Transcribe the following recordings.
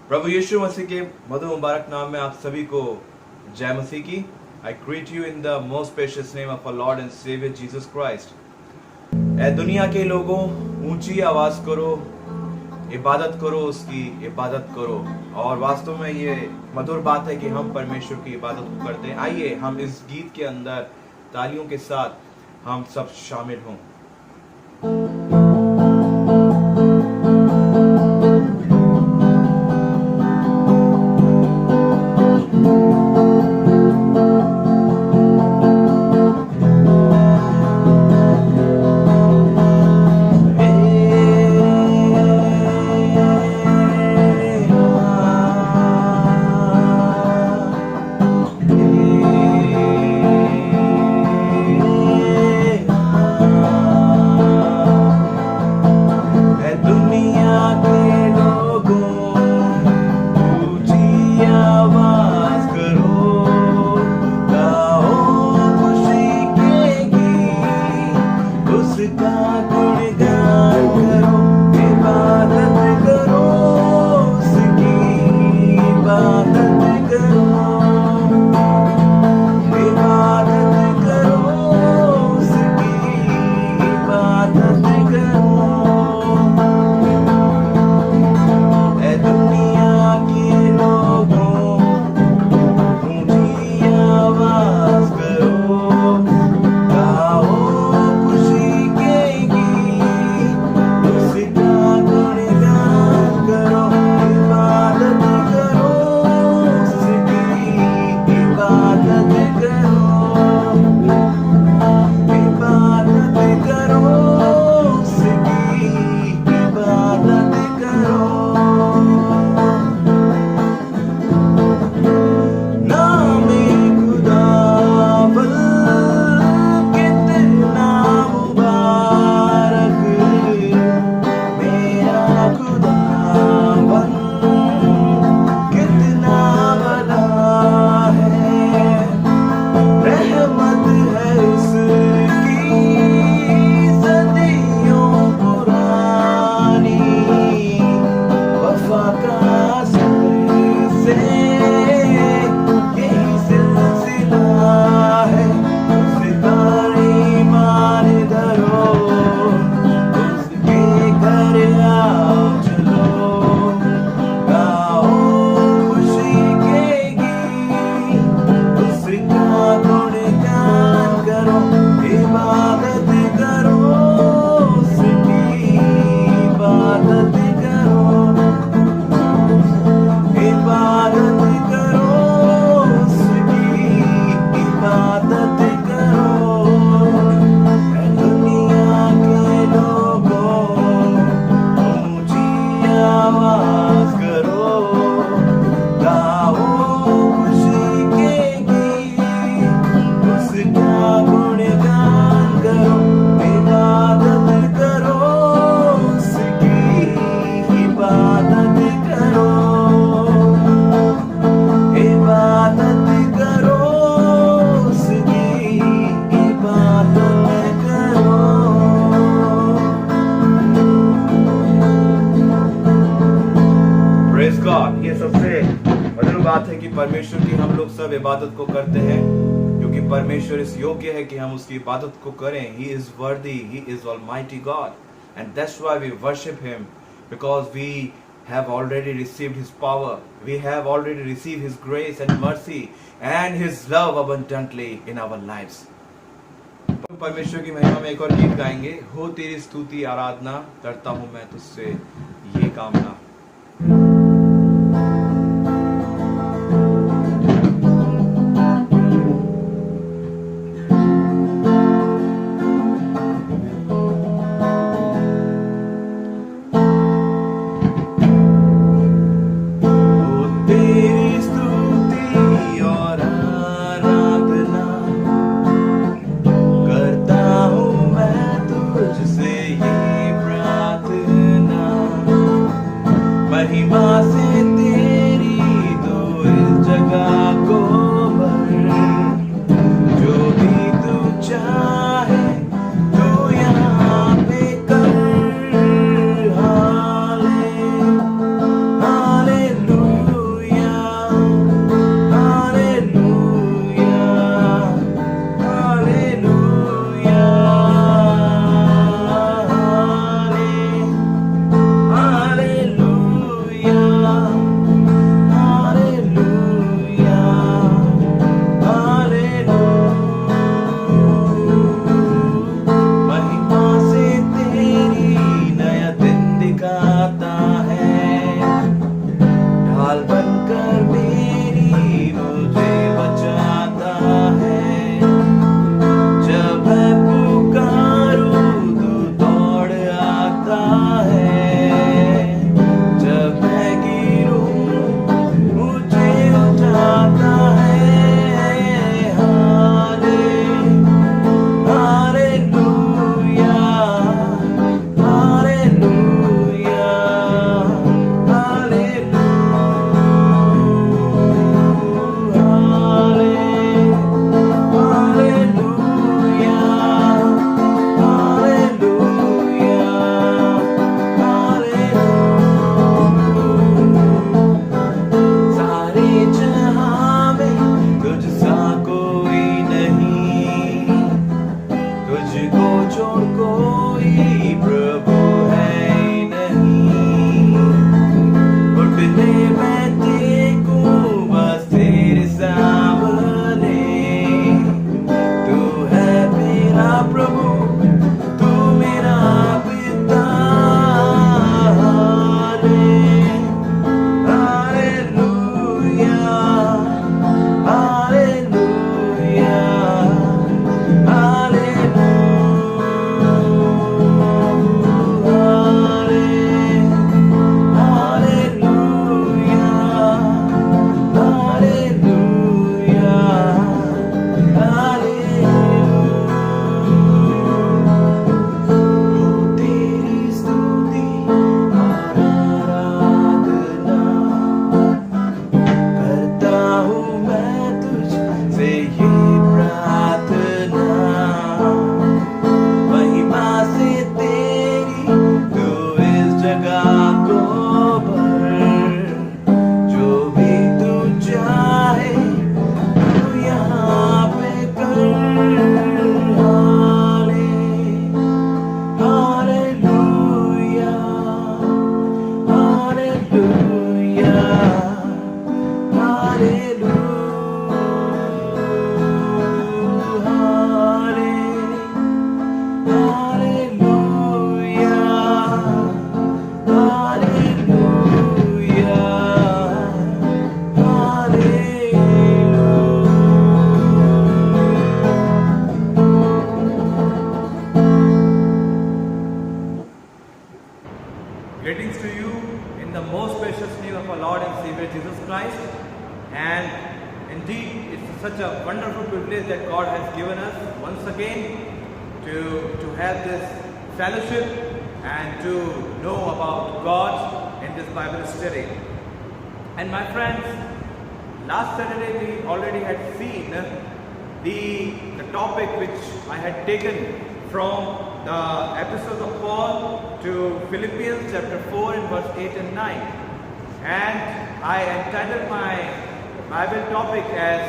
प्रभु यीशु मसीह के मधुर मुबारक नाम में आप सभी को जय मसीह की। I greet you in the most precious name of our lord and saviour Jesus Christ. ऐ दुनिया के लोगों, ऊंची आवाज करो, इबादत करो, उसकी इबादत करो। और वास्तव में ये मधुर बात है कि हम परमेश्वर की इबादत को करते हैं। आइए हम इस गीत के अंदर तालियों के साथ हम सब शामिल हों। परमेश्वर की हम लोग सब इबादत को करते हैं क्योंकि परमेश्वर इस योग्य है कि हम उसकी इबादत को करें। He is worthy, He is Almighty God, and that's why we worship Him, because we have already received His power, we have already received His grace and mercy and His love abundantly in our lives. परमेश्वर की महिमा में एक और गीत गाएंगे। हो तेरी स्तुति आराधना, करता हूँ मैं तुझसे ये कामना। Hallelujah. Greetings to you in the most precious name of our Lord and Savior Jesus Christ. And indeed, it's such a wonderful privilege that God has given us once again to have this fellowship and to know about God in this Bible study. And my friends, last Saturday we already had seen the topic which I had taken from the episode of Paul to Philippians chapter 4 and verse 8 and 9. And I entitled my Bible topic as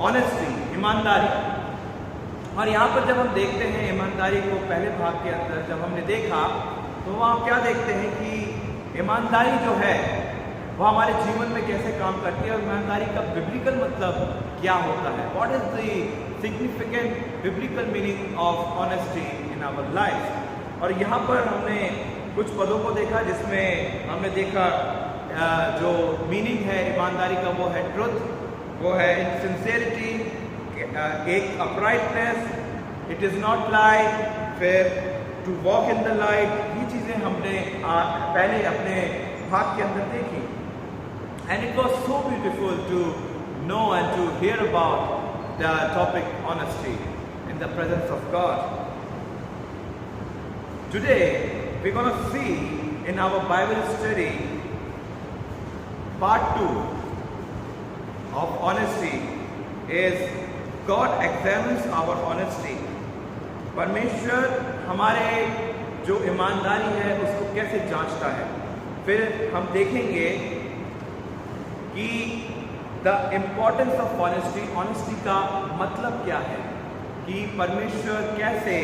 honesty, ईमानदारी. और यहाँ पर जब हम देखते हैं ईमानदारी को पहले भाग के अंदर जब हमने देखा तो वहाँ क्या देखते हैं कि ईमानदारी जो है वो हमारे जीवन में कैसे काम करती है और ईमानदारी का बिब्लिकल मतलब क्या होता है. What is the significant biblical meaning of honesty in our life? और यहाँ पर हमने कुछ पदों को देखा जिसमें हमने देखा जो मीनिंग है ईमानदारी का वो है ट्रुथ, वो है सिंसेरिटी, एक uprightness, it is not lie, फिर to walk in the light. ये चीज़ें हमने पहले अपने भाग के अंदर देखी. And it was so beautiful to know and to hear about the topic honesty in the presence of God. Today we're going to see in our Bible study part 2 of honesty is God examines our honesty. परमेश्वर हमारे जो ईमानदारी है उसको कैसे जांचता है. फिर हम देखेंगे कि the importance of honesty, honesty का मतलब क्या है, कि परमेश्वर कैसे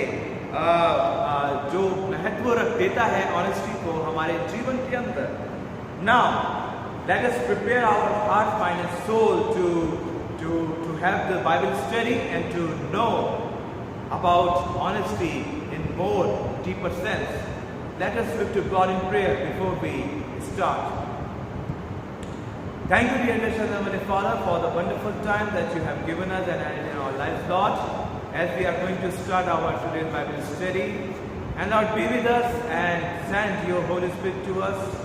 जो महत्व रख देता है ऑनेस्टी को हमारे जीवन के अंदर. Now let us prepare our heart, mind and soul to have the Bible study and to know about honesty in more deeper sense. Let us look to God in prayer before we start. Thank you, dear gracious Heavenly Father, for the wonderful time that you have given us and in our lives, Lord, as we are going to start our today's Bible study. And Lord, be with us and send your Holy Spirit to us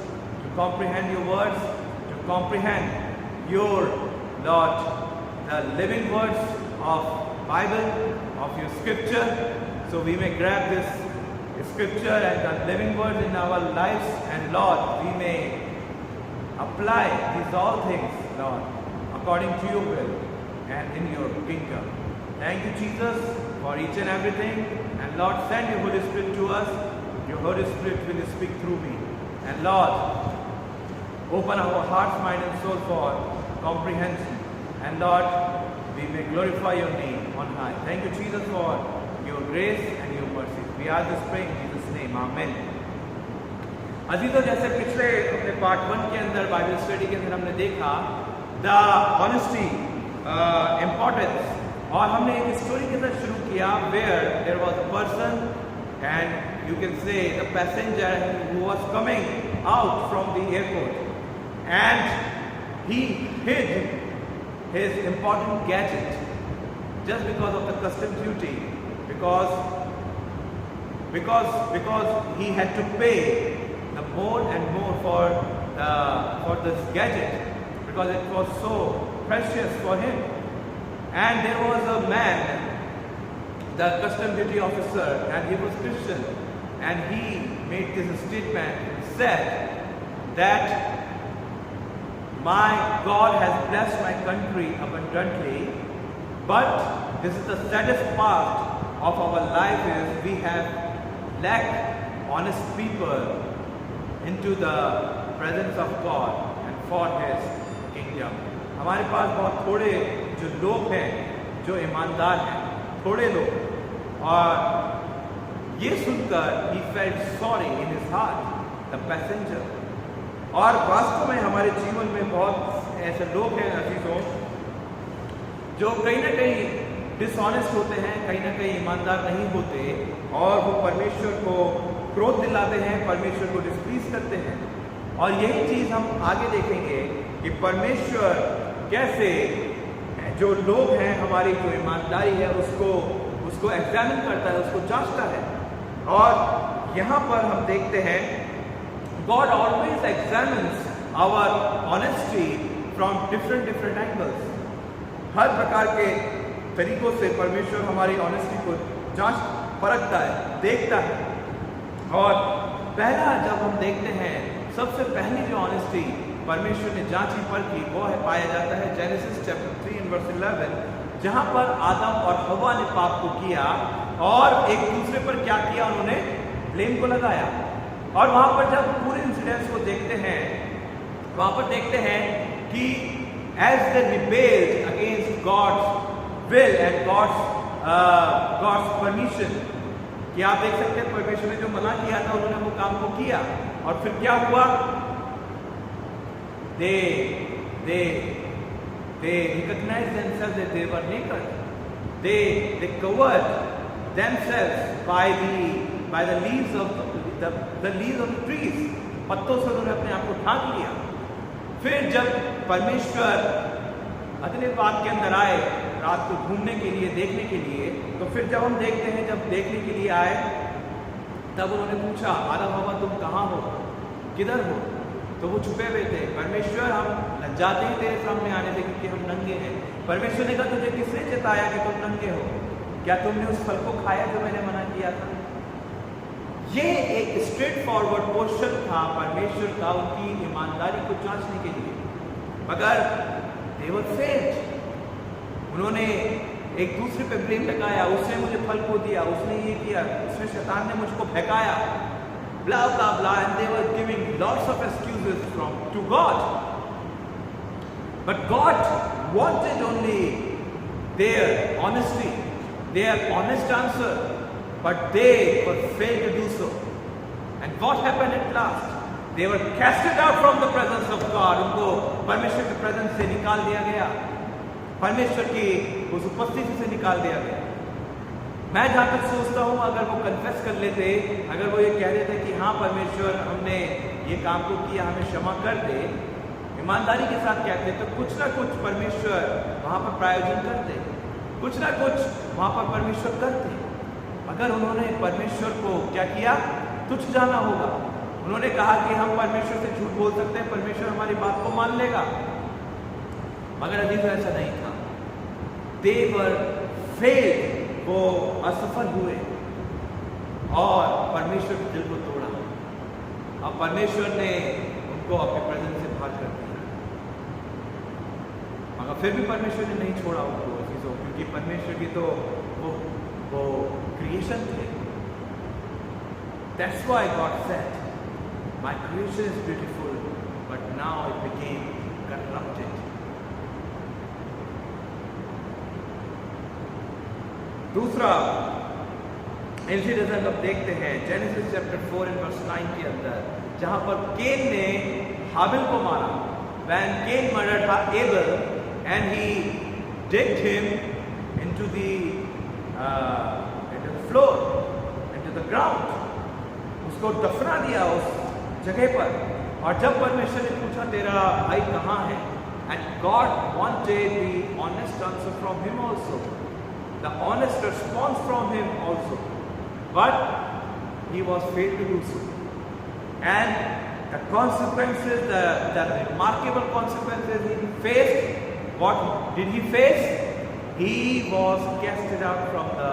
to comprehend your words, to comprehend your, Lord, the living words of Bible, of your scripture, so we may grab this scripture and the living words in our lives, and Lord, we may apply these all things, Lord, according to your will and in your kingdom. Thank you, Jesus, for each and everything. And Lord, send your Holy Spirit to us. Your Holy Spirit will speak through me. And Lord, open our hearts, mind and soul for comprehension. And Lord, we may glorify your name on high. Thank you, Jesus, for your grace and your mercy. We are this praying in Jesus' name. Amen. अजीजों, जैसे पिछले अपने part 1 के अंदर Bible study के अंदर हमने देखा the honesty importance, और हमने एक स्टोरी के साथ शुरू किया where there was a person and you can say the passenger who was coming out from the airport and he hid his important gadget just because of the custom duty, because he had to pay the more and more for this gadget because it was so precious for him. And there was a man, the custom duty officer, and he was Christian, and he made this statement. He said that my God has blessed my country abundantly, but this is the saddest part of our life is we have lacked honest people into the presence of God and for His kingdom. हमारे पास बहुत थोड़े जो लोग हैं जो ईमानदार हैं, थोड़े लोग. और ये सुनकर he felt sorry in his heart, the passenger. और वास्तव में हमारे जीवन में बहुत ऐसे लोग हैं अजीजों जो कहीं ना कहीं डिसऑनेस्ट होते हैं, कहीं ना कहीं ईमानदार नहीं होते, और वो परमेश्वर को क्रोध दिलाते हैं, परमेश्वर को डिस्प्लीज करते हैं. और यही चीज़ हम आगे देखेंगे कि परमेश्वर कैसे जो लोग हैं हमारी जो ईमानदारी है उसको एग्जामिन करता है, उसको जांचता है. और यहाँ पर हम देखते हैं God always examines our honesty from different angles. हर प्रकार के तरीकों से परमेश्वर हमारी ऑनेस्टी को जांच परखता है, देखता है। और पहला जब हम देखते हैं, सबसे पहली जो ऑनेस्टी परमेश्वर ने जांची परखी वो है पाया जाता है जेनेसिस चैप्टर 3 वर्स 11, जहां पर आदम और हवा ने पाप को किया और एक दूसरे पर क्या किया, उन्होंने ब्लेम को लगाया। और वहां पर जब पूरे इंसिडेंट्स को देखते हैं, वहां पर देखते हैं कि as they rebelled against God's will and God's permission, कि आप देख सकते हैं परमेश्वर ने जो मना किया था उन्होंने वो काम को किया। और फिर क्या हुआ, they recognized themselves that they were naked. They covered themselves by the leaves of the leaves of the trees. पत्तों से उन्होंने अपने आप को ढांक लिया। फिर जब परमेश्वर अदले बाग के अंदर आए रात को घूमने के लिए, देखने के लिए, तो फिर जब हम देखते हैं, जब देखने के लिए आए तब उन्होंने पूछा, आदम हवा तुम कहाँ हो, किधर हो? तो वो छुपे हुए थे। परमेश्वर हम लज्जाते ही तेरे सामने आने थे क्योंकि हम नंगे हैं। परमेश्वर ने कहा तुझे किसने चेताया कि तुम नंगे हो? क्या तुमने उस फल को खाया जो मैंने मना किया था? ये एक स्ट्रेट फॉरवर्ड क्वेश्चन था परमेश्वर का उनकी ईमानदारी को जांचने के लिए। मगर they were failed। उन्होंने एक दूसरे पे ब्लेम लगाया, उसने मुझे फल को दिया, उसने ये किया, उसने शैतान ने मुझको बहकाया, blah blah blah, and they were giving lots of excuses to God. But God wanted only their honesty, their honest answer, but they were failed to do so. And what happened at last? They were casted out from the presence of God. उनको परमेश्वर के presence से निकाल दिया गया, परमेश्वर की उस उपस्थिति से निकाल दिया गया। मैं जहाँ तक सोचता हूँ, अगर वो कन्फेस कर लेते, अगर वो ये कह देते कि हाँ परमेश्वर हमने ये काम को किया, हमें क्षमा कर दे, ईमानदारी के साथ कहते, तो कुछ ना कुछ परमेश्वर वहाँ पर प्रायोजन करते, कुछ ना कुछ वहाँ पर परमेश्वर करते। अगर उन्होंने परमेश्वर को क्या किया, तुच्छ जाना होगा। उन्होंने कहा कि हम परमेश्वर से झूठ बोल सकते हैं, परमेश्वर हमारी बात को मान लेगा, मगर अभी तो ऐसा नहीं था। They were failed, वो असफल हुए और परमेश्वर के दिल को तोड़ा। अब परमेश्वर ने उनको अपने प्रेजेंस से बाहर कर दिया, मगर फिर भी परमेश्वर ने नहीं छोड़ा उनको चीजों, क्योंकि परमेश्वर की तो वो क्रिएशन थे। That's why God said, my creation is beautiful, but now it became corrupted. दूसरा इंसिडेंट हम देखते हैं जेनेसिस चैप्टर 4 एंड वर्स 9 के अंदर, जहां पर केन ने हाबिल को मारा। When Cain murdered Abel and he digged him into the floor, into the ground, उसको दफना दिया उस जगह पर। और जब परमेश्वर ने पूछा तेरा भाई कहाँ है, and God wanted the honest answer from him also, the honest response from him also, but he was failed to do so. And the consequences, the remarkable consequences he faced, what did he face? He was casted out from the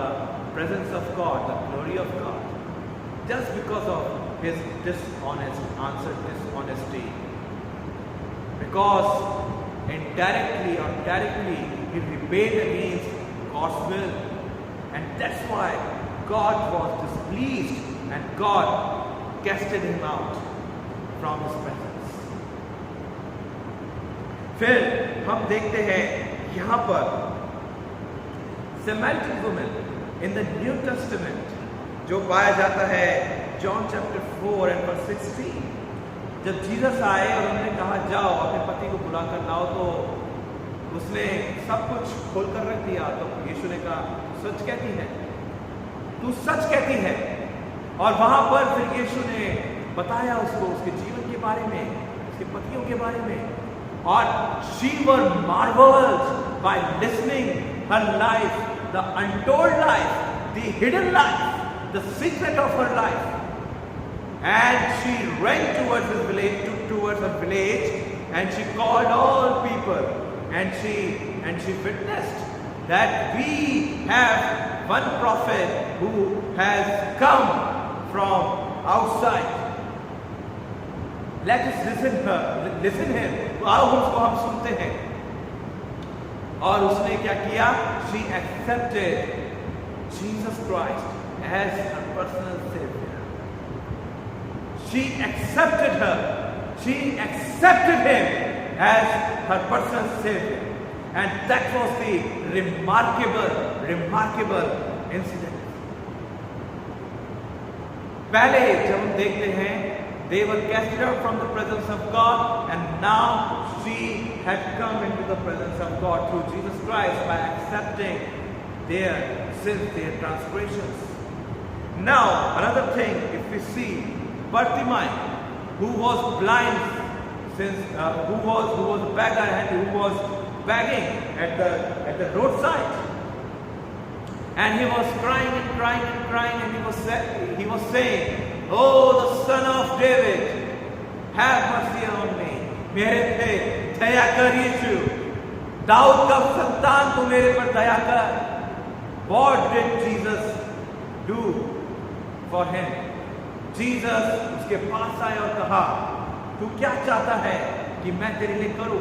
presence of God, the glory of God, just because of his dishonest answer, dishonesty. Because indirectly or directly he rebelled against God's will, and that's why God was displeased and God casted him out from his presence. फिर हम देखते हैं यहाँ पर Samaritan woman in the New Testament जो पाया जाता है John chapter 4 and verse 16। जब जीसस आए और उन्होंने कहा जाओ अपने पति को बुला कर लाओ, तो उसने सब कुछ खोल कर रख दिया। तो यीशु ने कहा सच कहती है, तू सच कहती है। और वहां पर फिर यीशु ने बताया उसको उसके जीवन के बारे में, उसके पतियों के बारे में। और she was marveled by listening her life, the untold life, the hidden life, the secret of her life. And she ran towards his village, towards her village, and she called all people, and she witnessed that we have one prophet who has come from outside. Let us listen him. आओ उसको हम सुनते हैं. और उसने क्या किया? She accepted Jesus Christ as her personal savior. She accepted her. She accepted him as her personal savior. And that was the remarkable incident. पहले जब हम देखते हैं, they were cast out from the presence of God, and now she had come into the presence of God through Jesus Christ by accepting their sins, their transgressions. Now, another thing, if we see Bartimaeus, who was blind since who was a beggar and who was begging at the roadside, and he was crying and crying and crying, and he was saying, "Oh, the Son of David, have mercy on me." मेरे पे दया कर यीशु, दाऊद का संतान तू मेरे पर दया कर. What did Jesus do for him? Jesus उसके पास आया और कहा, तू क्या चाहता है कि मैं तेरे लिए करूं?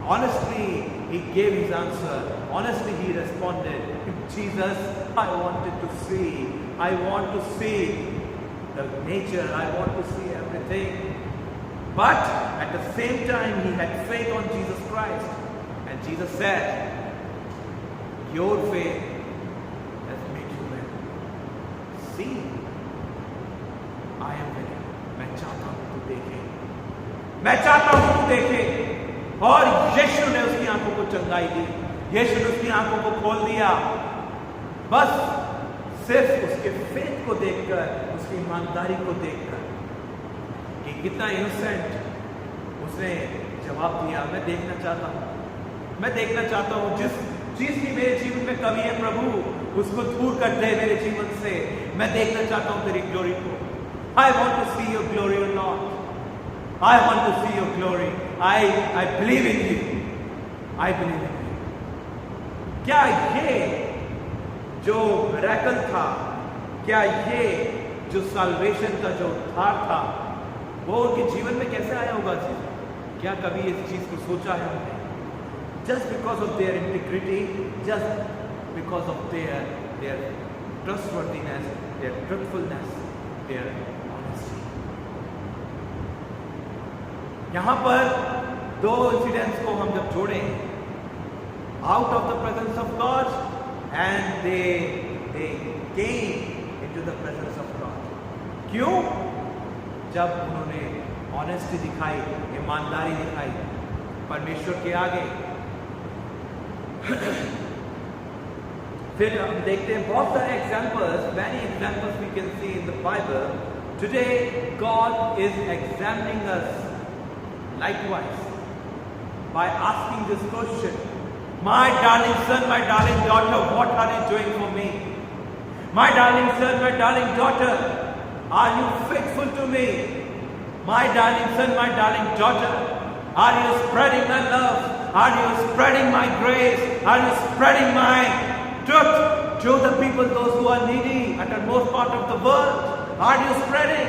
Honestly, he gave his answer. Honestly, he responded, Jesus, I wanted to see. I want to see the nature. I want to see everything. But at the same time, he had faith on Jesus Christ. And Jesus said, your faith has made you well. See, I am ready. मैं चाहता हूं तू देखे. मैं चाहता हूं तू देखे. और यीशु ने उसकी आंखों को चंगाई दी. यीशु ने उसकी आंखों को खोल दिया. बस सिर्फ उसके फेथ को देखकर, उसकी ईमानदारी को देखकर कि कितना इनोसेंट, उसने जवाब दिया, मैं देखना चाहता हूं. मैं देखना चाहता हूं जिस चीज की मेरे जीवन में कमी है प्रभु, उसको दूर कर दे मेरे जीवन से. मैं देखना चाहता हूं तेरी ग्लोरी को. I want to see your glory or not. I want to see your glory. I believe in you. I believe in you. क्या ये जो मिरेकल था, क्या ये जो साल्वेशन का जो उद्धार था, वो उनके जीवन में कैसे आया होगा जी? क्या कभी इस चीज को सोचा है हमने? Just because of their integrity, just because of their trustworthiness, their truthfulness, their honesty. यहाँ पर दो इंसिडेंट्स को हम जब जोड़ें, out of the presence of God, and they came into the presence of God. क्यों? जब उन्होंने ऑनेस्टी दिखाई, ईमानदारी दिखाई परमेश्वर के आगे. फिर हम देखते हैं बहुत सारे examples, many examples we can see in the Bible. Today God is examining us likewise by asking this question, my darling son, my darling daughter, what are you doing for me? My darling son, my darling daughter, are you faithful to me? My darling son, my darling daughter, are you spreading my love? Are you spreading my grace? Are you spreading my truth to the people, those who are needy at the most part of the world? Are you spreading?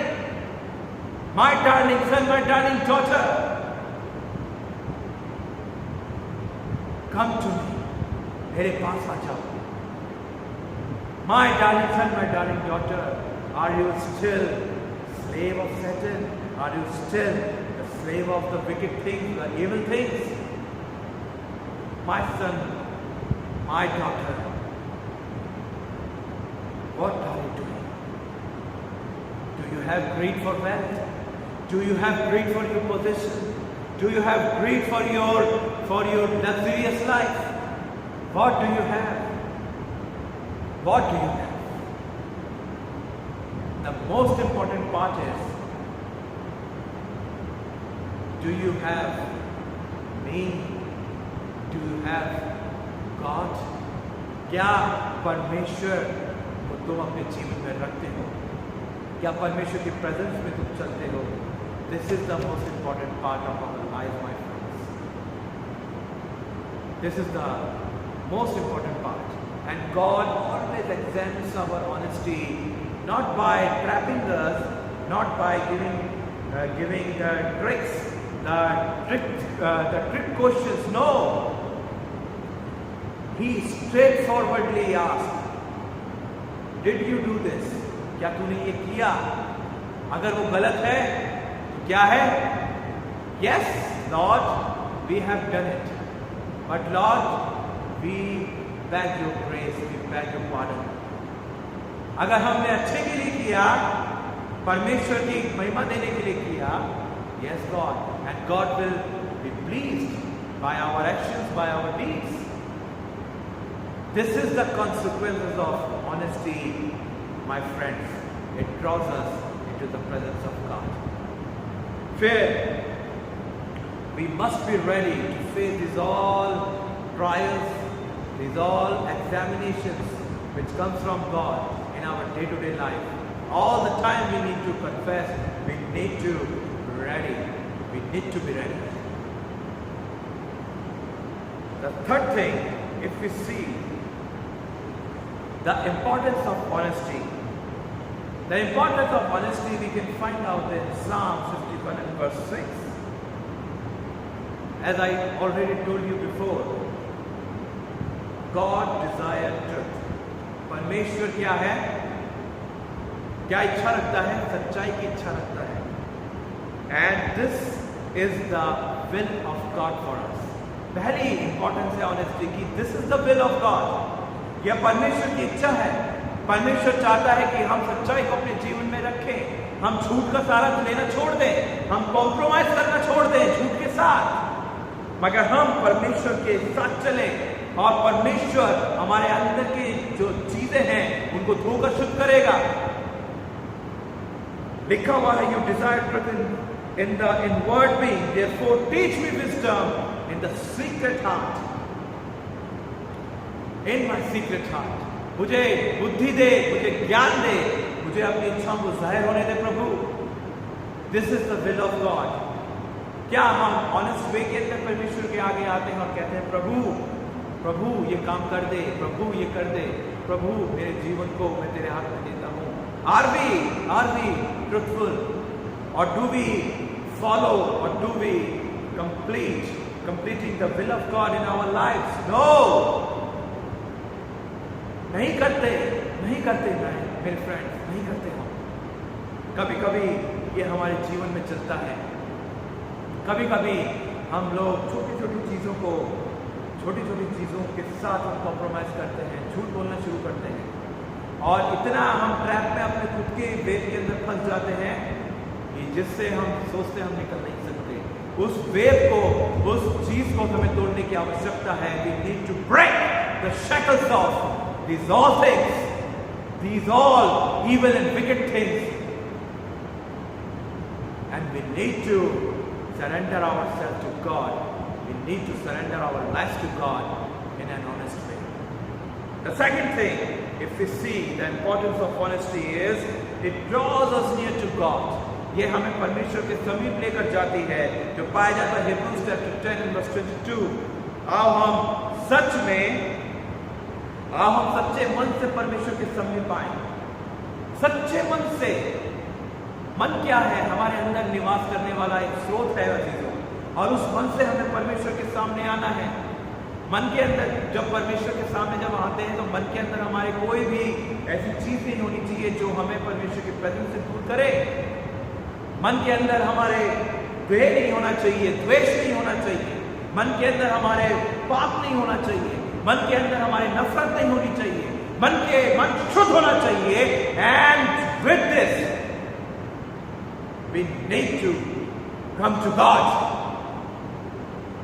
My darling son, my darling daughter, come to me. मेरे पास आ जाओ. My darling son, my darling daughter, are you still slave of Satan? Are you still the slave of the wicked things, the evil things? My son, my daughter, what are you doing? Do you have greed for wealth? Do you have greed for your position? Do you have greed for your luxurious life? What do you have? What do you have? The most important part is, do you have me? Do you have God? क्या परमेश्वर को तुम अपने जीवन में रखते हो? क्या परमेश्वर की प्रेजेंस में तुम चलते हो? This is the most important part of our life my friends. This is the most important part. And God always examines our honesty, not by trapping us, not by giving the tricks, the trick questions. No, He straightforwardly asks, "Did you do this? क्या तूने ये किया? अगर वो गलत है तो क्या है? Yes, Lord, we have done it. But Lord, we beg your grace, we beg your pardon." अगर हमने अच्छे के लिए किया, परमेश्वर की महिमा देने के लिए किया, yes God, and God will be pleased by our actions, by our deeds. This is the consequences of honesty, my friends. It draws us into the presence of God. Fear, we must be ready to face these all trials, these all examinations which comes from God in our day-to-day life. All the time we need to confess, we need to be ready. We need to be ready. The third thing, if we see the importance of honesty, the importance of honesty we can find out in Psalm 51 and verse 6. As I already told you before, God desired truth. परमेश्वर क्या है? क्या इच्छा रखता है? सच्चाई की इच्छा रखता है. And this is the will of God for us. पहली इंपॉर्टेंस है ऑनेस्टी की. This is the will of God. यह परमेश्वर की इच्छा है. परमेश्वर चाहता है कि हम सच्चाई को अपने जीवन में रखें. हम झूठ का सहारा लेना छोड़ दें. हम कॉम्प्रोमाइज करना छोड़ दें झूठ के साथ. मगर हम परमेश्वर के साथ चलें और परमेश्वर हमारे अंदर की जो चीजें हैं उनको धोकर शुद्ध करेगा. लिखा हुआ है, you desire truth in the inward being, therefore teach me wisdom in the secret heart. In my secret heart. मुझे बुद्धि दे, मुझे ज्ञान दे, मुझे अपनी इच्छाओं को जाहिर होने दे प्रभु. This is the will of God. क्या हम ऑनेस्ट वे के अंदर परमेश्वर के आगे आते हैं और कहते हैं प्रभु प्रभु ये काम कर दे, प्रभु ये कर दे, प्रभु मेरे जीवन को मैं तेरे हाथ में देता हूँ. आर वी ट्रुथफुल, और डू वी फॉलो, और do we completing the will of God in our lives? No, नहीं करते मेरे फ्रेंड्स, नहीं करते हम. कभी कभी ये हमारे जीवन में चलता है. कभी कभी हम लोग छोटी छोटी चीज़ों के साथ हम कॉम्प्रोमाइज़ करते हैं, झूठ बोलना शुरू करते हैं, और इतना हम ट्रैप में अपने खुद के वेव के अंदर फंस जाते हैं कि जिससे हम सोचते हम निकल नहीं सकते. उस वेव को, उस चीज़ को हमें तोड़ने की आवश्यकता है. We need to break the shackles of these all things, these all evil and wicked things, and we need to surrender ourselves to God. We need to surrender our lives to God in an honest way. The second thing, if we see the importance of honesty, is it draws us near to God. ये हमें परमेश्वर के समीप लेकर जाती है, जो पाया जाता है Hebrews chapter 10 and verse 22. आओ हम सच्चे मन से परमेश्वर के समीप आए. सच्चे मन से. मन क्या है? हमारे अंदर निवास करने वाला एक स्रोत है अजीजों, और उस मन से हमें परमेश्वर के सामने आना है. मन के अंदर जब परमेश्वर के सामने जब आते हैं तो मन के अंदर हमारे कोई भी ऐसी चीज नहीं होनी चाहिए जो हमें परमेश्वर की प्रेजेंस से दूर करे. मन के अंदर हमारे भय नहीं होना चाहिए, द्वेष नहीं होना चाहिए. मन के अंदर हमारे पाप नहीं होना चाहिए. मन के अंदर हमारी नफरत नहीं होनी चाहिए. मन शुद्ध होना चाहिए. And with this we need to come to God.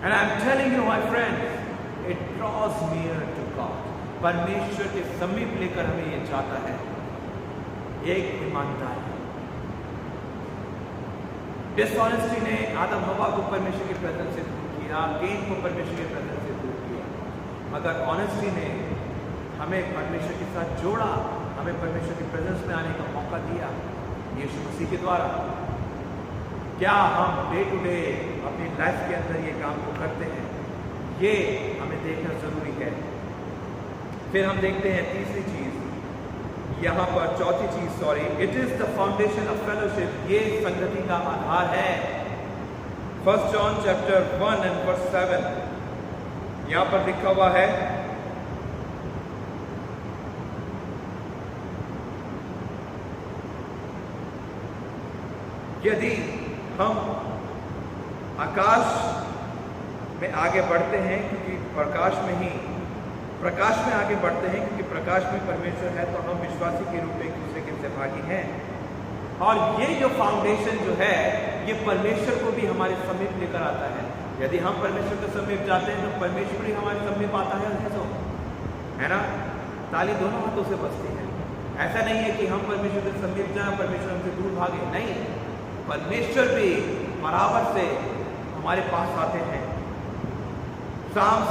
And I'm telling you, my friends, it draws near to God. परमेश्वर के समीप लेकर हमें ये चाहता है. एक ईमानदारी. डिसऑनेस्टी ने आदम हवा को परमेश्वर की प्रेजेंस से दूर किया, केन को परमेश्वर की प्रेजेंस से दूर किया. मगर ऑनेस्टी ने हमें परमेश्वर के साथ जोड़ा, हमें परमेश्वर की प्रेजेंस में आने का मौका दिया. यीशु मसीह के द्वारा। क्या हम डे टू डे अपनी लाइफ के अंदर ये काम को करते हैं, ये हमें देखना जरूरी है। फिर हम देखते हैं तीसरी चीज यहाँ पर, चौथी चीज sorry, it is the foundation of fellowship. ये संगति का आधार है। 1 John chapter 1 and verse 7 यहाँ पर लिखा हुआ है, यदि हम आकाश में आगे बढ़ते हैं क्योंकि प्रकाश में आगे बढ़ते हैं क्योंकि प्रकाश में परमेश्वर है, तो हम विश्वासी के रूप में एक दूसरे के सहभागी हैं। और ये जो फाउंडेशन जो है, ये परमेश्वर को भी हमारे समीप लेकर आता है। यदि हम परमेश्वर के समीप जाते हैं तो परमेश्वर ही हमारे समीप आता है, है ना। ताली दोनों हाथों से बजती है। ऐसा नहीं है कि हम परमेश्वर के समीप जाए, परमेश्वर हमसे दूर भागे, नहीं, परमेश्वर भी बराबर से हमारे पास आते हैं। Psalms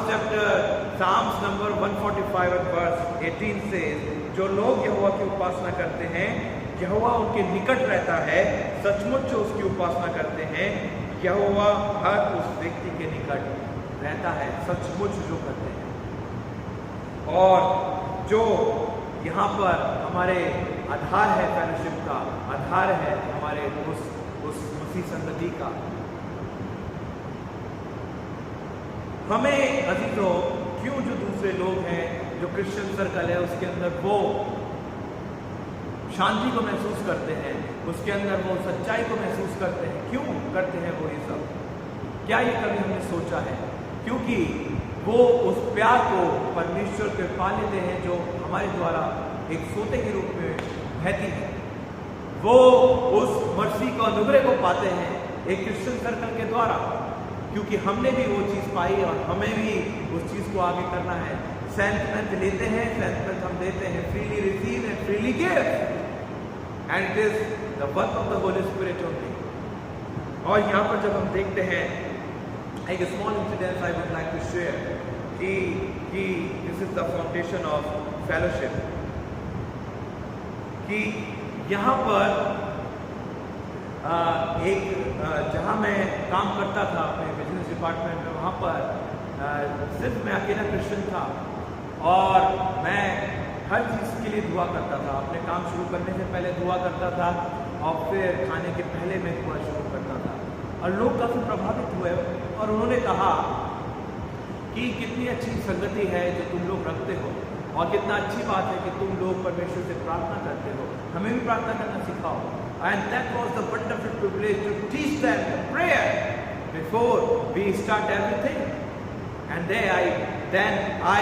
number 145 and verse 18 से, जो लोग यहोवा की उपासना करते हैं, यहोवा उनके निकट रहता है। सचमुच जो उसकी उपासना करते हैं, यहोवा हर उस व्यक्ति के निकट रहता है। सचमुच जो करते हैं। और जो यहाँ पर हमारे आधार है, फेलोशिप का आधार है हमारे उस मसीह संगति का। हमें अजीजों, क्यों जो दूसरे लोग हैं, जो क्रिश्चियन सर्कल है, उसके अंदर वो शांति को महसूस करते हैं, उसके अंदर वो सच्चाई को महसूस करते हैं, क्यों करते हैं वो ये सब? क्या ये कभी हमने सोचा है? क्योंकि वो उस प्यार को परमेश्वर के पा लेते हैं जो हमारे द्वारा एक सोते के रूप में बहती है। वो उस मर्सी को, अनुग्रह को पाते हैं एक क्रिश्चियन सर्कल के द्वारा, क्योंकि हमने भी वो चीज़ पाई और हमें भी उस चीज़ को आगे करना है। सेंटमेंट लेते हैं, सेंटमेंट हम देते हैं, freely receive and freely give, and it is the work of the holy spirit only. और यहाँ पर जब हम देखते हैं, एक small incident I would like to share कि this is the foundation of fellowship, कि यहाँ पर जहाँ मैं काम करता था अपने बिजनेस डिपार्टमेंट में, वहाँ पर सिर्फ मैं अकेला क्रिश्चियन था और मैं हर चीज़ के लिए दुआ करता था। अपने काम शुरू करने से पहले दुआ करता था और फिर खाने के पहले मैं दुआ शुरू करता था। और लोग काफ़ी प्रभावित हुए और उन्होंने कहा कि कितनी अच्छी संगति है जो तुम लोग रखते हो और कितना अच्छी बात है कि तुम लोग परमेश्वर से प्रार्थना करते हो, हमें भी प्रार्थना करना सिखाओ। And that was the wonderful privilege to teach them prayer before we start everything. And then I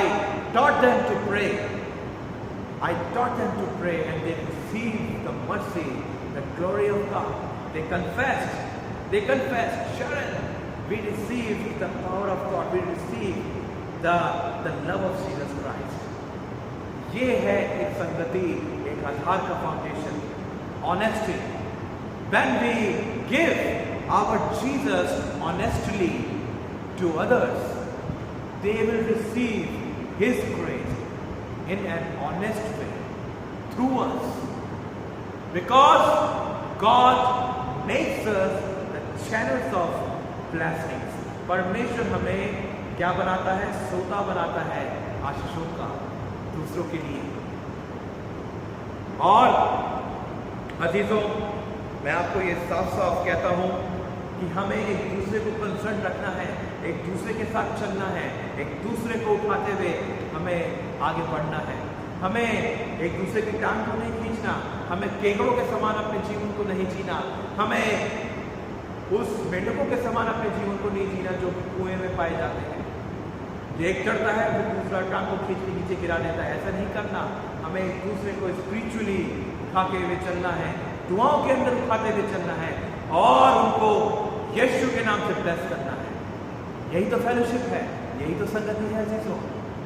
taught them to pray. I taught them to pray, and they received the mercy, the glory of God. They confessed, Sharon, we received the power of God. We received the love of Jesus Christ. ये है एक संगति, एक आधार का foundation. Honesty. When we give our Jesus honestly to others, they will receive His grace in an honest way through us. Because God makes us the channels of blessings. परमेश्वर हमें क्या बनाता है? सोता बनाता है आशीषों का दूसरों के लिए। और अजीजों, मैं आपको ये साफ साफ कहता हूँ कि हमें एक दूसरे को कंसर्न रखना है, एक दूसरे के साथ चलना है, एक दूसरे को उठाते हुए हमें आगे बढ़ना है। हमें एक दूसरे की टांग को नहीं खींचना, हमें केकड़ों के समान अपने जीवन को नहीं जीना, हमें उस मेंढकों के समान अपने जीवन को नहीं जीना जो कुएं में पाए जाते हैं। एक चढ़ता है फिर दूसरा टांग को खींच के नीचे गिरा देता है, ऐसा नहीं करना। हमें एक दूसरे को स्पिरिचुअली उठाते हुए चलना है, दुआओं के अंदर उठाते हुए चलना है और उनको यीशु के नाम से ब्लेस करना है। यही तो फेलोशिप है, यही तो संगति है अजीजों।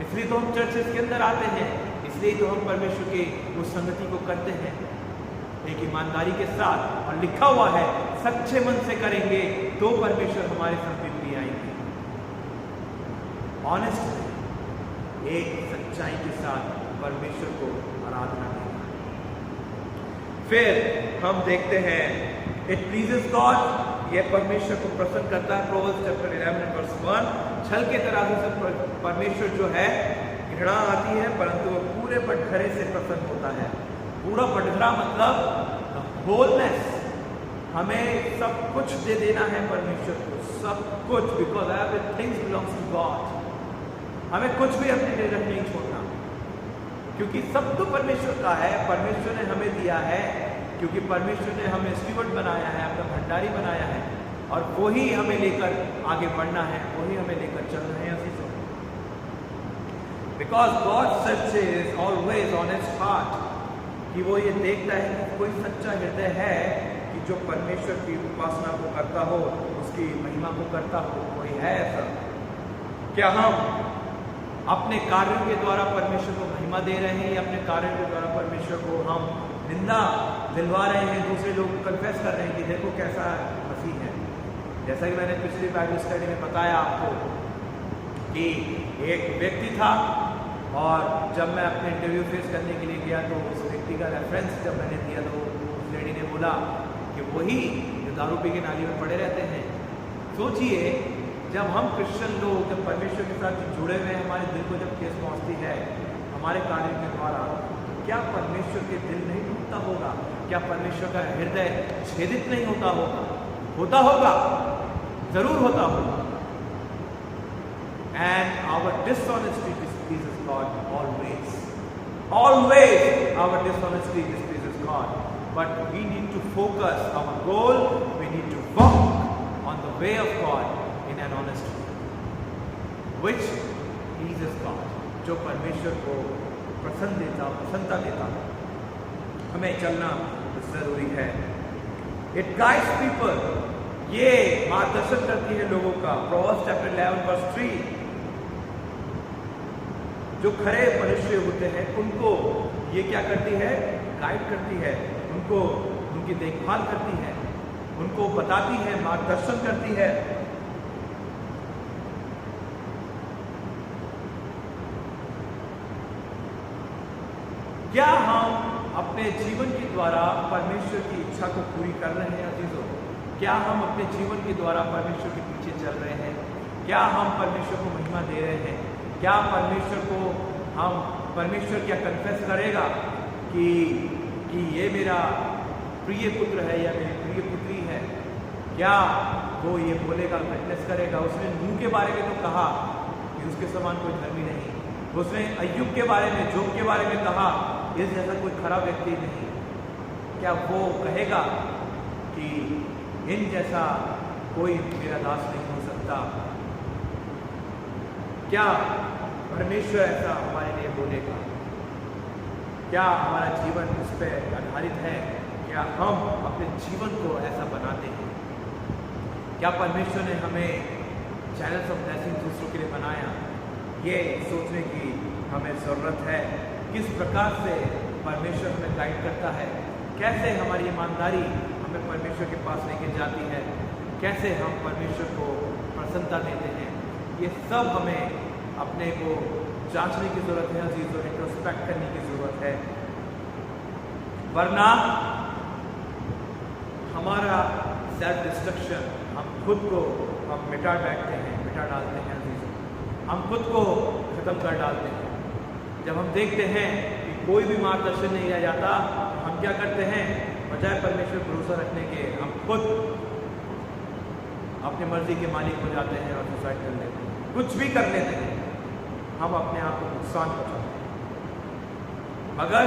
इसलिए तो हम चर्चेस के अंदर आते हैं, इसलिए तो हम परमेश्वर की उस संगति को करते हैं एक ईमानदारी के साथ। और लिखा हुआ है सच्चे मन से करेंगे तो परमेश्वर हमारे समीप भी आएंगे। ऑनेस्ट, एक सच्चाई के साथ परमेश्वर को आराधना करना। फिर हम देखते हैं इट प्लीजेस गॉड, ये परमेश्वर को प्रसन्न करता है। प्रोवर्ब्स चैप्टर 11 वर्स 1, छल के तराजू से परमेश्वर जो है घृणा आती है, परंतु वो पूरे बटखरे से प्रसन्न होता है। पूरा बटखरा मतलब होलनेस, हमें सब कुछ दे देना है परमेश्वर को, सब कुछ, because everything belongs to God. हमें कुछ भी अपने लिए नहीं छोड़ना, क्योंकि सब तो परमेश्वर का है। परमेश्वर ने हमें दिया है, क्योंकि परमेश्वर ने हमें स्टीवर्ड बनाया है, अपना भंडारी बनाया है, और वही हमें लेकर आगे बढ़ना है, वही हमें लेकर चलना है। Because God searches always on his heart, कि वो ये देखता है कि कोई सच्चा हृदय है कि जो परमेश्वर की उपासना को करता हो, उसकी महिमा को करता हो, कोई है ऐसा? क्या हम अपने कार्यों के द्वारा परमेश्वर को महिमा दे रहे हैं, या अपने कार्यों के द्वारा परमेश्वर को हम निंदा दिलवा रहे हैं, दूसरे लोग कन्फेस कर रहे हैं कि देखो कैसा मसीह है? जैसा कि मैंने पिछली बाइबल स्टडी में बताया आपको कि एक व्यक्ति था, और जब मैं अपने इंटरव्यू फेस करने के लिए गया तो उस व्यक्ति का रेफरेंस जब मैंने दिया तो उस लेडी ने बोला कि वही जो दारू पी के नाली में पड़े रहते हैं। सोचिए, जब हम क्रिश्चियन लोग जब परमेश्वर के साथ जुड़े हुए हैं, हमारे दिल को जब ठेस पहुंचती है हमारे कार्यों के द्वारा, तो क्या परमेश्वर के दिल नहीं टूटता होगा? क्या परमेश्वर का हृदय छेदित नहीं होता होगा? होता होगा, जरूर होता होगा। And our dishonesty displeases God always. Always our dishonesty displeases God. But we need to focus our goal, we need to walk on the way of God in an honest way, which pleases God, जो परमेश्वर को प्रसन्नता देता हमें चलना जरूरी है। It guides people, ये मार्गदर्शन करती है लोगों का। प्रोवर्ब्स चैप्टर 11 वर्स 3, जो खरे मनुष्य होते हैं उनको ये क्या करती है? गाइड करती है, उनको उनकी देखभाल करती है, उनको बताती है, मार्गदर्शन करती है। क्या हम अपने जीवन के द्वारा परमेश्वर की इच्छा को पूरी कर रहे हैं अजीजों? क्या हम अपने जीवन के द्वारा परमेश्वर के पीछे चल रहे हैं? क्या हम परमेश्वर को महिमा दे रहे हैं? क्या परमेश्वर क्या कन्फेस करेगा कि ये मेरा प्रिय पुत्र है या मेरी प्रिय पुत्री है? क्या वो ये बोलेगा, विटनेस करेगा? उसने नूह के बारे में तो कहा कि उसके समान कोई धर्मी नहीं। उसने अय्यूब के बारे में, जोब के बारे में कहा इस जैसा कोई खराब व्यक्ति नहीं। क्या वो कहेगा कि इन जैसा कोई मेरा दास नहीं हो सकता? क्या परमेश्वर ऐसा हमारे लिए बोलेगा? क्या हमारा जीवन इस पर आधारित है? क्या हम अपने जीवन को ऐसा बनाते हैं? क्या परमेश्वर ने हमें चैनल्स ऑफ ब्लेसिंग दूसरों के लिए बनाया? ये सोचने की हमें ज़रूरत है। किस प्रकार से परमेश्वर हमें गाइड करता है, कैसे हमारी ईमानदारी हमें परमेश्वर के पास लेके जाती है, कैसे हम परमेश्वर को प्रसन्नता देते हैं, ये सब हमें अपने को जांचने की जरूरत है अजीजों, इंट्रोस्पेक्ट करने की जरूरत है। वरना हमारा सेल्फ डिस्ट्रक्शन, हम खुद को मिटा डालते हैं अजीजों, हम खुद को खत्म कर डालते हैं। जब हम देखते हैं कि कोई भी मार्गदर्शन नहीं रह जाता, हम क्या करते हैं? बजाय परमेश्वर भरोसा रखने के हम खुद अपनी मर्जी के मालिक हो जाते हैं और सुसाइड कर लेते हैं, कुछ भी कर लेते हैं, हम अपने आप को नुकसान पहुंचाते हैं। मगर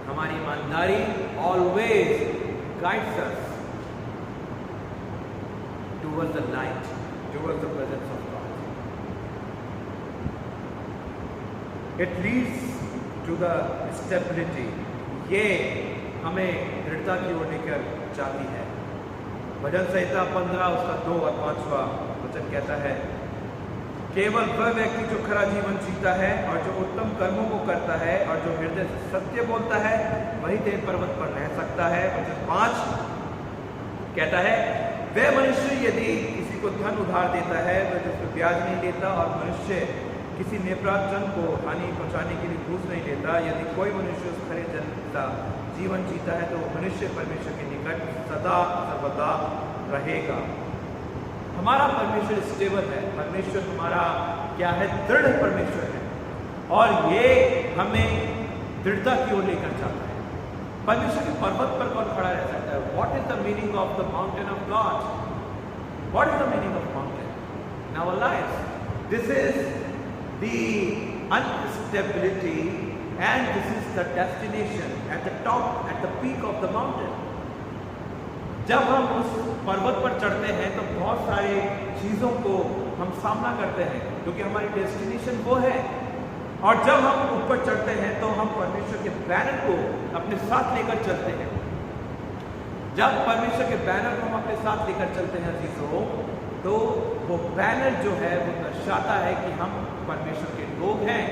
हमारी ईमानदारी always guides us towards the light, towards the presence of God. It leads to the stability, ये हमें दृढ़ता की ओर लेकर जाती है। भजन संहिता 15 उसका 2 और 5वां वचन कहता है, केवल वह व्यक्ति जो खरा जीवन जीता है और जो उत्तम कर्मों को करता है और जो हृदय से सत्य बोलता है, वही देव पर्वत पर रह सकता है। वचन 5 कहता है, वह मनुष्य यदि किसी को धन उधार देता है वह जिसको ब्याज नहीं लेता, और मनुष्य किसी निरपराध जन को हानि पहुंचाने के लिए घूस नहीं लेता। यदि कोई मनुष्य उस खरे जन का जीवन जीता है तो वो मनुष्य परमेश्वर के निकट सदा सर्वदा रहेगा। हमारा परमेश्वर स्टेबल है, परमेश्वर हमारा क्या है, दृढ़ परमेश्वर है, और ये हमें दृढ़ता की ओर लेकर जाता है। परमेश्वर के पर्वत पर कौन खड़ा रह सकता है? What is the meaning of the mountain of God? What is the meaning of mountain in our life? This is the unstability and this is the destination at the top, at the peak of the mountain. जब हम उस पर्वत पर चढ़ते हैं तो बहुत सारे चीज़ों को हम सामना करते हैं, क्योंकि हमारी डेस्टिनेशन वो है। और जब हम ऊपर चढ़ते हैं तो हम परमेश्वर के बैनर को अपने साथ लेकर चलते हैं। जब परमेश्वर के बैनर को हम अपने साथ लेकर चलते हैं अजीजों, तो वो बैनर जो है वो दर्शाता है कि हम परमेश्वर के लोग हैं,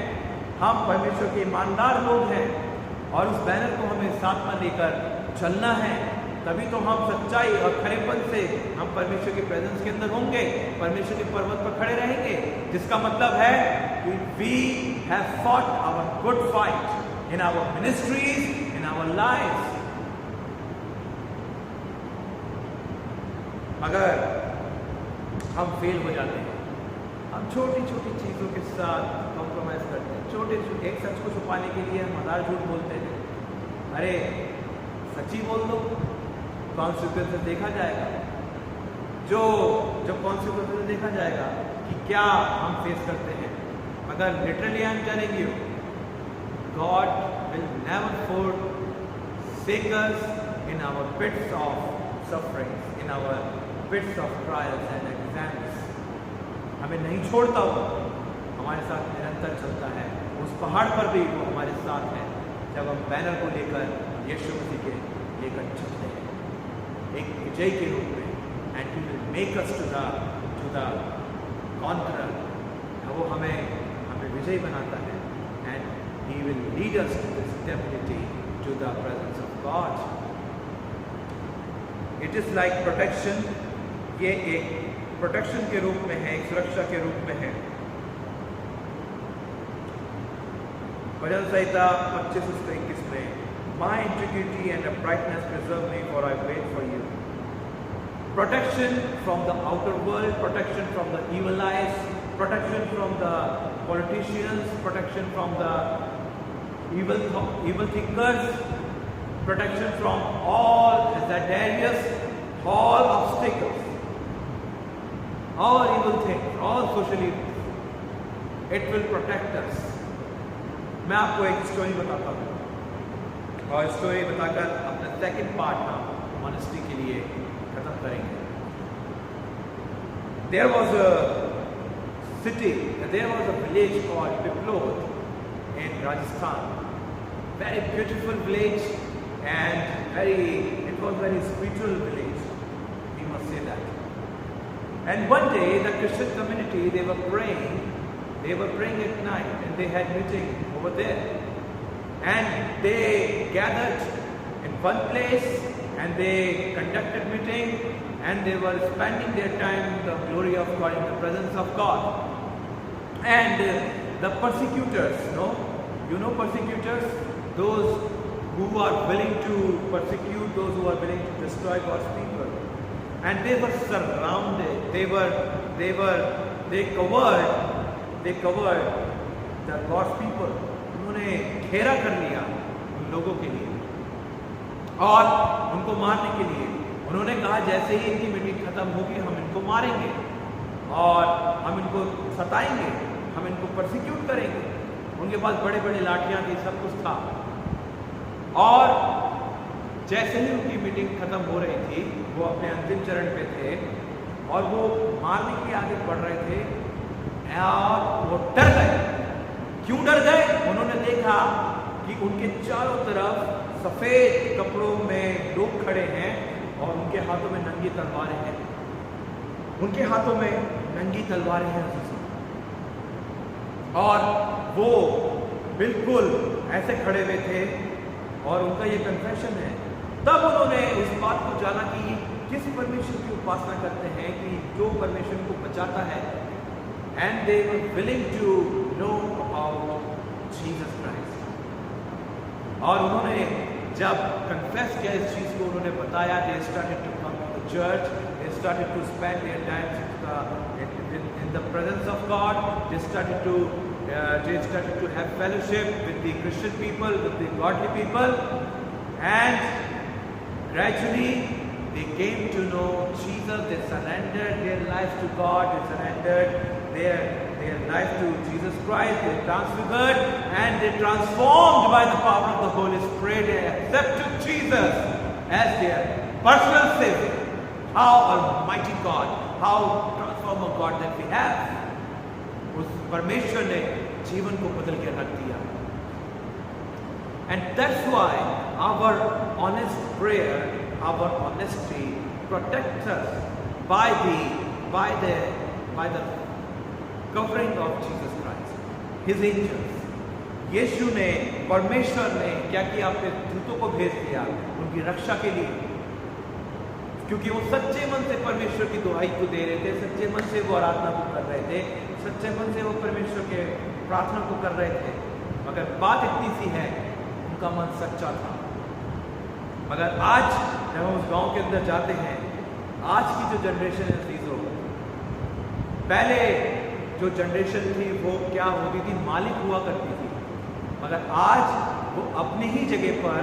हम परमेश्वर के ईमानदार लोग हैं, और उस बैनर को हमें साथ में लेकर चलना है। तभी तो हम सच्चाई और खरेपन से हम परमेश्वर के प्रेजेंस के अंदर होंगे, परमेश्वर के पर्वत पर खड़े रहेंगे, जिसका मतलब है कि we have fought our good fight in our ministries, in our life. अगर हम फेल हो जाते हैं, हम छोटी छोटी चीज़ों के साथ कॉम्प्रोमाइज करते हैं, छोटे एक सच को छुपाने के लिए हम हजार झूठ बोलते हैं। अरे सच्ची बोल दो, कॉन्सिक्वेंसेस देखा जाएगा। जो कॉन्सिक्वेंसेस देखा जाएगा कि क्या हम फेस करते हैं। अगर literally I am telling you, God will never forsake us in our pits of sufferings, in our pits of trials and exams। हमें नहीं छोड़ता वो, हमारे साथ निरंतर चलता है। उस पहाड़ पर भी वो हमारे साथ है, जब हम बैनर को लेकर यीशु मसीह के लेकर चलते हैं एक विजय के रूप में। And he will make us to the conqueror, वो हमें विजय बनाता है। And he will lead us to the stability, to the presence of God. It is like protection, ये एक प्रोटेक्शन के रूप में है, एक सुरक्षा के रूप में है। भजन संहिता 25:21 में, My integrity and uprightness preserve me, for I wait for you। Protection from the outer world, protection from the evil eyes, protection from the politicians, protection from the evil thinkers, protection from all Zadarius, all obstacles, all evil things, all social evils। It will protect us। मैं आपको एक story बताता हूँ, और story बताकर अपना second part हम monastery के लिए खत्म करेंगे। There was a city, there was a village called Piplod in Rajasthan। Very beautiful village, and it was very spiritual village, we must say that। And one day the Christian community, they were praying at night, and they had meeting over there। And they gathered in one place, and they conducted meeting, and they were spending their time in the glory of God, in the presence of God। And the persecutors, you know persecutors, those who are willing to persecute, those who are willing to destroy God's people, and they were surrounded, they covered the God's people। उन्होंने घेरा कर लिया उन लोगों के लिए, और उनको मारने के लिए उन्होंने कहा जैसे ही इनकी मीटिंग खत्म होगी हम इनको मारेंगे, और हम इनको सताएंगे, हम इनको परसिक्यूट करेंगे। उनके पास बड़े बड़े लाठियां थी, सब कुछ था। और जैसे ही उनकी मीटिंग खत्म हो रही थी, वो अपने अंतिम चरण पे थे, और वो मारने के आगे बढ़ रहे थे, और वो डर गए। क्यों डर गए? उन्होंने देखा कि उनके चारों तरफ सफेद कपड़ों में लोग खड़े हैं, और उनके हाथों में नंगी तलवारें हैं। उनके हाथों में नंगी तलवारें हैं, और वो बिल्कुल ऐसे खड़े हुए थे, और उनका ये कन्फेशन है। तब उन्होंने इस बात को जाना कि किस परमेश्वर की उपासना करते हैं, कि जो परमेश्वर को बचाता है। And they were willing to know about Jesus Christ. और उन्होंने जब कन्फेस किया इस चीज़ को, उन्होंने बताया, they started to come to the church, they started to spend their time in the presence of God, they started to have fellowship with the Christian people, with the godly people, and gradually they came to know Jesus. They surrendered their lives to God, they surrendered their life to Jesus Christ, they transfigured and they transformed by the power of the Holy Spirit. They accepted Jesus as their personal Savior. How almighty God, how transformer God that we have. उस परमेश्वर ने जीवन को बदल के रख दिया. And that's why our honest prayer, our honesty protects us by the covering of Jesus Christ, His angels. यीशु ने, परमेश्वर ने क्या किया? अपने दूतों को भेज दिया उनकी रक्षा के लिए, क्योंकि वो सच्चे मन से परमेश्वर की दुहाई को दे रहे थे, सच्चे मन से वो आराधना को कर रहे थे, सच्चे मन से वो परमेश्वर के प्रार्थना को कर रहे थे. मगर बात इतनी सी है, उनका मन सच्चा था. मगर आज जब हम उस गांव के अंदर जाते हैं, आज की जो जनरेशन है चीज़ों, पहले जो जनरेशन थी वो क्या होती थी? मालिक हुआ करती थी. मगर आज वो अपनी ही जगह पर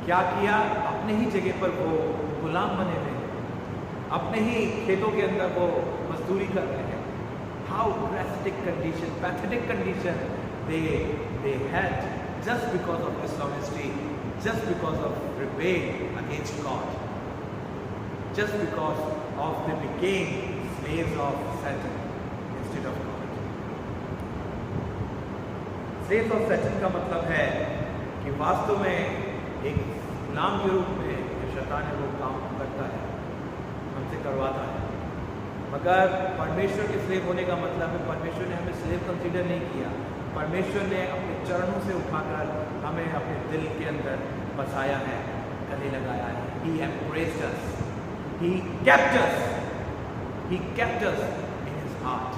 क्या किया? अपने ही जगह पर वो गुलाम बने हुए हैं, अपने ही खेतों के अंदर वो मजदूरी कर रहे हैं. How drastic condition, pathetic condition they had just because of dishonesty, just because of rebellion against God, just because of they became slaves of Satan instead of God. Slaves of Satan का मतलब है कि वास्तव में एक गुलाम के रूप में जो शैतान है वो काम करता है, हमसे करवाता है. मगर परमेश्वर के स्लेव होने का मतलब है परमेश्वर ने हमें स्लेव कंसीडर नहीं किया. परमेश्वर ने अपने चरणों से उठाकर हमें अपने दिल के अंदर बसाया है, गले लगाया है. He embraced us, He kept us, He kept us in His heart.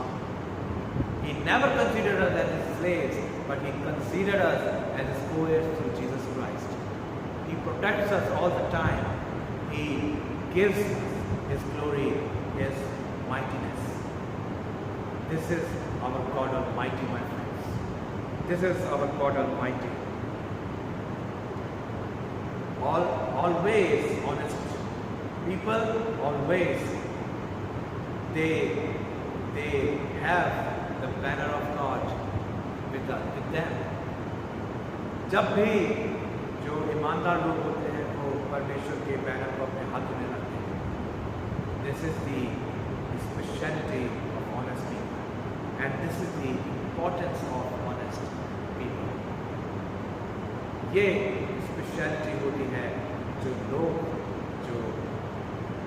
He never considered us as His slaves, but He considered us as His co-heirs through Jesus Christ. He protects us all the time. He gives us His glory, His mightiness. This is our God Almighty, my friends. This is our God Almighty. Always honest people, always they have the banner of God with them. जब भी जो ईमानदार लोग होते हैं वो परमेश्वर के बैनर को अपने हाथों में रखते हैं. This is the speciality of honest people, and this is the importance of honest people. ये स्पेशलिटी होती है जो लोग जो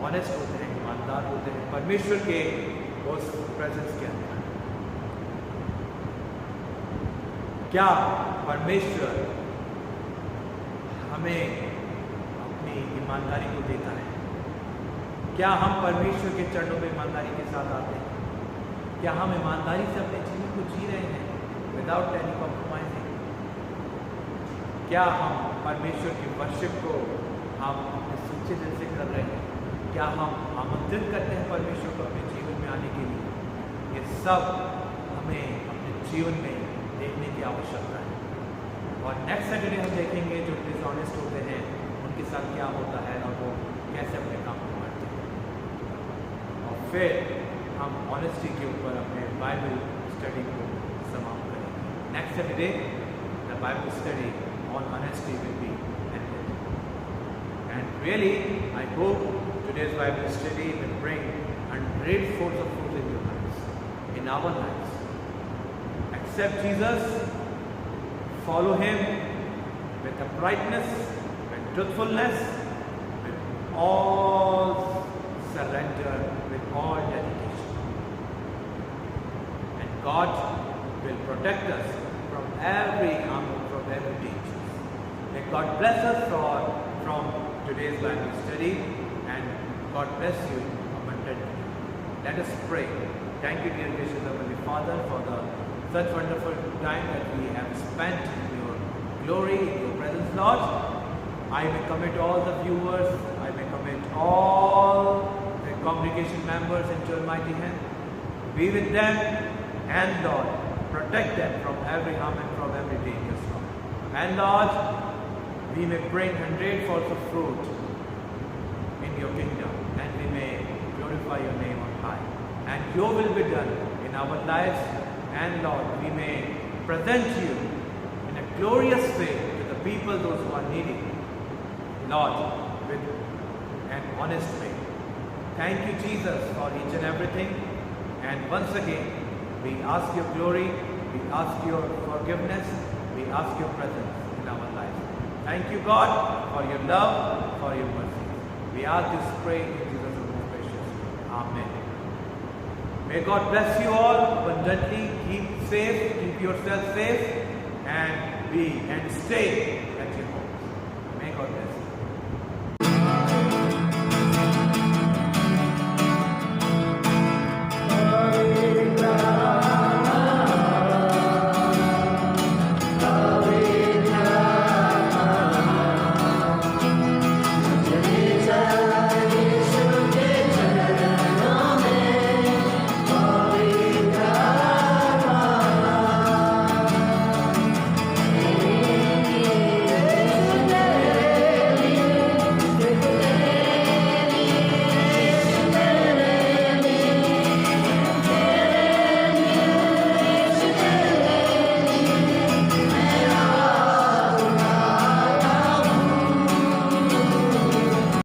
ऑनेस्ट होते हैं, ईमानदार होते हैं परमेश्वर के उस प्रेजेंस के अंदर. क्या परमेश्वर हमें अपनी ईमानदारी को देता है? क्या हम परमेश्वर के चरणों में ईमानदारी के साथ आते हैं? क्या हम ईमानदारी से अपने जीवन को जी रहे हैं विदाउट एनी कॉम्प्रोमाइजिंग? क्या हम परमेश्वर की वर्शिप को हम अपने सच्चे दिल से कर रहे हैं? क्या हम आमंत्रित करते हैं परमेश्वर को अपने जीवन में आने के लिए? ये सब हमें अपने जीवन में देखने की आवश्यकता है. और नेक्स्ट सैटरडे हम देखेंगे जो डिसऑनेस्ट होते हैं उनके साथ क्या होता है और वो कैसे अपने काम को करते हैं. और फिर हम ऑनेस्टी के ऊपर अपने बाइबल स्टडी को समाप्त करेंगे. Next Saturday the Bible study on honesty will be ended. And really I hope today's Bible study will bring 100-fold of fruit in your lives, in our lives. Accept Jesus, follow Him with uprightness, with truthfulness, with all surrender, with all dedication. And God will protect us from every harm, from every danger. May God bless us from today's Bible study. And God bless you abundantly. Let us pray. Thank you, dear gracious Heavenly Father, for such wonderful time that we have spent in your glory, in your presence, Lord. I may commit all the viewers, I may commit all the congregation members into your mighty hand. Be with them and Lord, protect them from every harm and from every danger. And Lord, we may bring hundredfolds of fruit in your kingdom, and we may glorify your name on high. And your will be done in our lives, and Lord, we may present you in a glorious way to the people, those who are needy, Lord, with an honest way. Thank you, Jesus, for each and everything. And once again, we ask your glory, we ask your forgiveness, we ask your presence in our lives. Thank you, God, for your love, for your mercy. We ask this pray in Jesus' most precious. Amen. May God bless you all abundantly. Keep safe, keep yourself safe, and stay